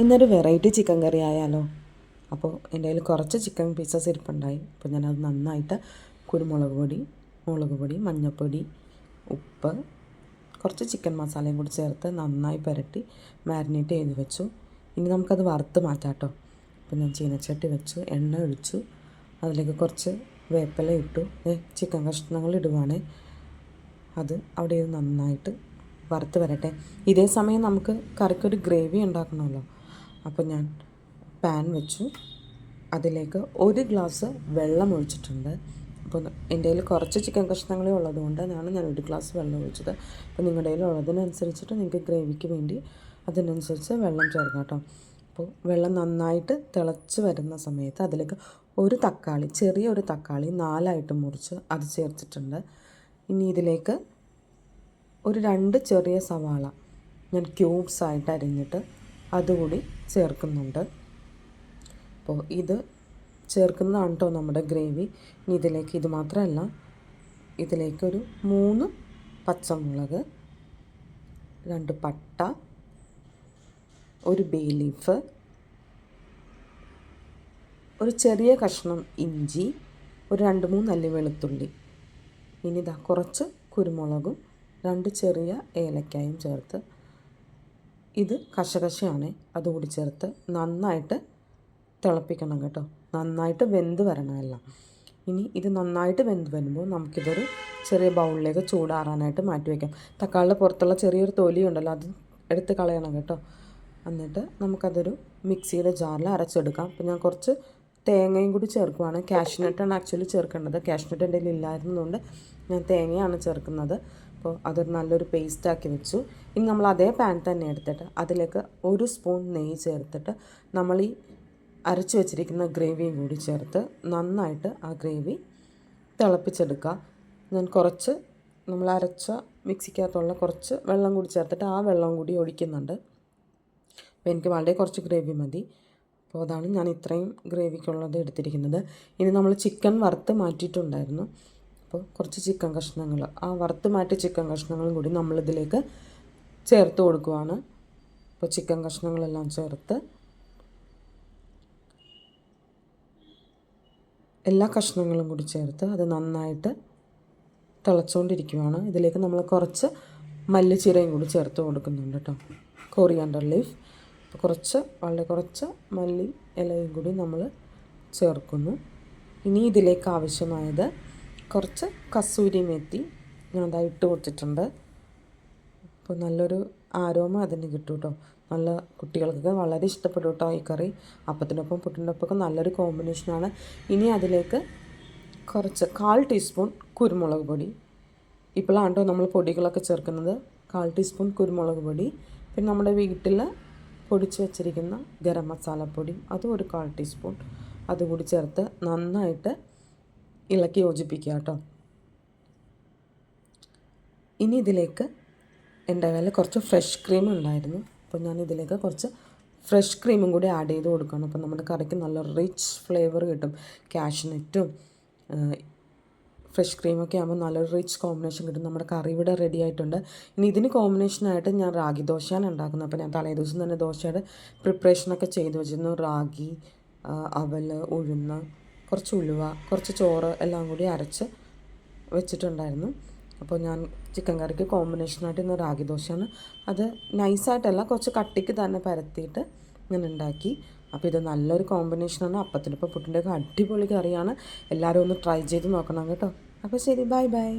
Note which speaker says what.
Speaker 1: ഇന്നൊരു variety chicken കറി ആയാലോ. അപ്പോൾ എൻ്റെ കയ്യിൽ കുറച്ച് ചിക്കൻ പീസസ് ഇരിപ്പുണ്ടായി. അപ്പോൾ ഞാനത് നന്നായിട്ട് കുരുമുളക് പൊടി, മുളക് പൊടി, മഞ്ഞൾപ്പൊടി, ഉപ്പ്, കുറച്ച് ചിക്കൻ മസാലയും കൂടി ചേർത്ത് നന്നായി പുരട്ടി മാരിനേറ്റ് ചെയ്ത് വെച്ചു. ഇനി നമുക്കത് വറുത്ത് മാറ്റാം കേട്ടോ. അപ്പോൾ ഞാൻ ചീനച്ചട്ടി വെച്ചു, എണ്ണ ഒഴിച്ചു, അതിലേക്ക് കുറച്ച് വേപ്പില ഇട്ടു, ചിക്കൻ കഷ്ണങ്ങൾ ഇടുവാണേ. അത് അവിടെ നന്നായിട്ട് വറുത്ത് വരട്ടെ. ഇതേ സമയം നമുക്ക് കറിക്കൊരു ഗ്രേവി ഉണ്ടാക്കണമല്ലോ. അപ്പോൾ ഞാൻ പാൻ വെച്ചു, അതിലേക്ക് 1 ഗ്ലാസ് വെള്ളം ഒഴിച്ചിട്ടുണ്ട്. അപ്പോൾ എൻ്റെ കയ്യിൽ കുറച്ച് ചിക്കൻ കഷ്ണങ്ങളേ ഉള്ളതുകൊണ്ട് ഞാൻ 1 ഗ്ലാസ് വെള്ളം ഒഴിച്ചത്. അപ്പോൾ നിങ്ങളുടെ കയ്യിൽ ഉള്ളതിനനുസരിച്ചിട്ട് നിങ്ങൾക്ക് ഗ്രേവിക്ക് വേണ്ടി അതിനനുസരിച്ച് വെള്ളം ചേർക്കാം കേട്ടോ. അപ്പോൾ വെള്ളം നന്നായിട്ട് തിളച്ച് വരുന്ന സമയത്ത് അതിലേക്ക് ഒരു തക്കാളി, ചെറിയൊരു തക്കാളി 4ആയിട്ട് മുറിച്ച് അത് ചേർത്തിട്ടുണ്ട്. ഇനി ഇതിലേക്ക് ഒരു 2 ചെറിയ സവാള ഞാൻ ക്യൂബ്സായിട്ട് അരിഞ്ഞിട്ട് അതുകൂടി ചേർക്കുന്നുണ്ട്. അപ്പോൾ ഇത് ചേർക്കുന്നതാണ് കേട്ടോ നമ്മുടെ ഗ്രേവി. ഇനി ഇതിലേക്ക് ഇത് മാത്രമല്ല, ഇതിലേക്കൊരു 3 പച്ചമുളക്, 2 പട്ട, ഒരു ബേ ലീഫ്, ഒരു ചെറിയ കഷ്ണം ഇഞ്ചി, ഒരു 2-3 അല്ലി വെളുത്തുള്ളി. ഇനി ഇതാ കുറച്ച് കുരുമുളകും 2 ചെറിയ ഏലക്കായും ചേർത്ത്, ഇത് കശകശയാണ്, അതുകൂടി ചേർത്ത് നന്നായിട്ട് തിളപ്പിക്കണം കേട്ടോ. നന്നായിട്ട് വെന്ത് വരണമല്ല. ഇനി ഇത് നന്നായിട്ട് വെന്ത് വരുമ്പോൾ നമുക്കിതൊരു ചെറിയ ബൗളിലേക്ക് ചൂടാറാനായിട്ട് മാറ്റി വയ്ക്കാം. തക്കാളിയുടെ പുറത്തുള്ള ചെറിയൊരു തൊലി ഉണ്ടല്ലോ, അത് എടുത്ത് കളയണം കേട്ടോ. എന്നിട്ട് നമുക്കതൊരു മിക്സിയുടെ ജാറിൽ അരച്ചെടുക്കാം. അപ്പോൾ ഞാൻ കുറച്ച് തേങ്ങയും കൂടി ചേർക്കുവാണ്. കാഷ്നട്ടാണ് ആക്ച്വലി ചേർക്കേണ്ടത്. കാഷ്നട്ട് എൻ്റെ കയ്യിൽ ഇല്ലായിരുന്നതുകൊണ്ട് ഞാൻ തേങ്ങയാണ് ചേർക്കുന്നത്. അപ്പോൾ അതൊരു നല്ലൊരു പേസ്റ്റാക്കി വെച്ചു. ഇനി നമ്മൾ അതേ പാൻ തന്നെ എടുത്തിട്ട് അതിലേക്ക് 1 സ്പൂൺ നെയ്യ് ചേർത്തിട്ട് നമ്മൾ ഈ അരച്ച് വെച്ചിരിക്കുന്ന ഗ്രേവിയും കൂടി ചേർത്ത് നന്നായിട്ട് ആ ഗ്രേവി തിളപ്പിച്ചെടുക്കുക. ഞാൻ കുറച്ച് നമ്മൾ അരച്ച മിക്സിക്കകത്തുള്ള കുറച്ച് വെള്ളം കൂടി ചേർത്തിട്ട് ആ വെള്ളം കൂടി ഒഴിക്കുന്നുണ്ട്. അപ്പോൾ എനിക്ക് വളരെ കുറച്ച് ഗ്രേവി മതി. അപ്പോൾ അതാണ് ഞാൻ ഇത്രയും ഗ്രേവിക്കുള്ളത് എടുത്തിരിക്കുന്നത്. ഇനി നമ്മൾ ചിക്കൻ വറുത്ത് മാറ്റിയിട്ടുണ്ടായിരുന്നു. അപ്പോൾ കുറച്ച് ചിക്കൻ കഷ്ണങ്ങൾ, ആ വറുത്ത് മാറ്റിയ ചിക്കൻ കഷ്ണങ്ങളും കൂടി നമ്മളിതിലേക്ക് ചേർത്ത് കൊടുക്കുവാണ്. അപ്പോൾ ചിക്കൻ കഷ്ണങ്ങളെല്ലാം ചേർത്ത് എല്ലാ കഷ്ണങ്ങളും കൂടി ചേർത്ത് അത് നന്നായിട്ട് തിളച്ചുകൊണ്ടിരിക്കുകയാണ്. ഇതിലേക്ക് നമ്മൾ കുറച്ച് മല്ലിച്ചീരയും കൂടി ചേർത്ത് കൊടുക്കുന്നുണ്ട് കേട്ടോ, കൊറിയാണ്ടർ ലീഫ്. അപ്പോൾ വളരെ കുറച്ച് മല്ലി ഇലയും കൂടി നമ്മൾ ചേർക്കുന്നു. ഇനി ഇതിലേക്ക് ആവശ്യമായത് കുറച്ച് കസൂരി മെത്തി ഞാൻ അതാ ഇട്ട് കൊടുത്തിട്ടുണ്ട്. അപ്പോൾ നല്ലൊരു ആരോമ അതിന് കിട്ടും കേട്ടോ. നല്ല കുട്ടികൾക്കൊക്കെ വളരെ ഇഷ്ടപ്പെടും കേട്ടോ ഈ കറി. അപ്പത്തിനൊപ്പം പുട്ടിൻ്റെ ഒപ്പമൊക്കെ നല്ലൊരു കോമ്പിനേഷനാണ്. ഇനി അതിലേക്ക് കുറച്ച് 1/4 ടീസ്പൂൺ കുരുമുളക് പൊടി. ഇപ്പോഴാണ് കേട്ടോ നമ്മൾ പൊടികളൊക്കെ ചേർക്കുന്നത്. 1/4 ടീസ്പൂൺ കുരുമുളക് പൊടി, പിന്നെ നമ്മുടെ വീട്ടിൽ പൊടിച്ച് വെച്ചിരിക്കുന്ന ഗരം മസാലപ്പൊടി അതും ഒരു 1/4 ടീസ്പൂൺ അതുകൂടി ചേർത്ത് നന്നായിട്ട് ഇളക്കി യോജിപ്പിക്കുക കേട്ടോ. ഇനി ഇതിലേക്ക് എൻ്റെ കയ്യിൽ കുറച്ച് ഫ്രഷ് ക്രീം ഉണ്ടായിരുന്നു. അപ്പോൾ ഞാൻ ഇതിലേക്ക് കുറച്ച് ഫ്രഷ് ക്രീമും കൂടി ആഡ് ചെയ്ത് കൊടുക്കണം. അപ്പോൾ നമ്മുടെ കറിക്ക് നല്ല റിച്ച് ഫ്ലേവർ കിട്ടും. കാഷ്നട്ടും ഫ്രഷ് ക്രീമൊക്കെ ആകുമ്പോൾ നല്ലൊരു റിച്ച് കോമ്പിനേഷൻ കിട്ടും. നമ്മുടെ കറി ഇവിടെ റെഡി ആയിട്ടുണ്ട്. ഇനി ഇതിന് കോമ്പിനേഷനായിട്ട് ഞാൻ റാഗി ദോശയാണ് ഉണ്ടാക്കുന്നത്. അപ്പോൾ ഞാൻ തലേദിവസം തന്നെ ദോശയുടെ പ്രിപ്പറേഷനൊക്കെ ചെയ്ത് വെച്ചിരുന്നു. റാഗി, അവൽ, ഉഴുന്ന്, കുറച്ച് ഉലുവ, കുറച്ച് ചോറ് എല്ലാം കൂടി അരച്ച് വെച്ചിട്ടുണ്ടായിരുന്നു. അപ്പോൾ ഞാൻ ചിക്കൻ കറിക്ക് കോമ്പിനേഷനായിട്ട് ഇന്ന് റാഗി ദോശയാണ്. അത് നൈസായിട്ടല്ല, കുറച്ച് കട്ടിക്ക് തന്നെ പരത്തിയിട്ട് ഞാൻ ഉണ്ടാക്കി. അപ്പോൾ ഇത് നല്ലൊരു കോമ്പിനേഷനാണ്. അപ്പത്തിനൊപ്പം പുട്ടിൻ്റെയൊക്കെ അടിപൊളി കറിയാണ്. എല്ലാവരും ഒന്ന് ട്രൈ ചെയ്ത് നോക്കണം കേട്ടോ. അപ്പോൾ ശരി, ബൈ ബൈ.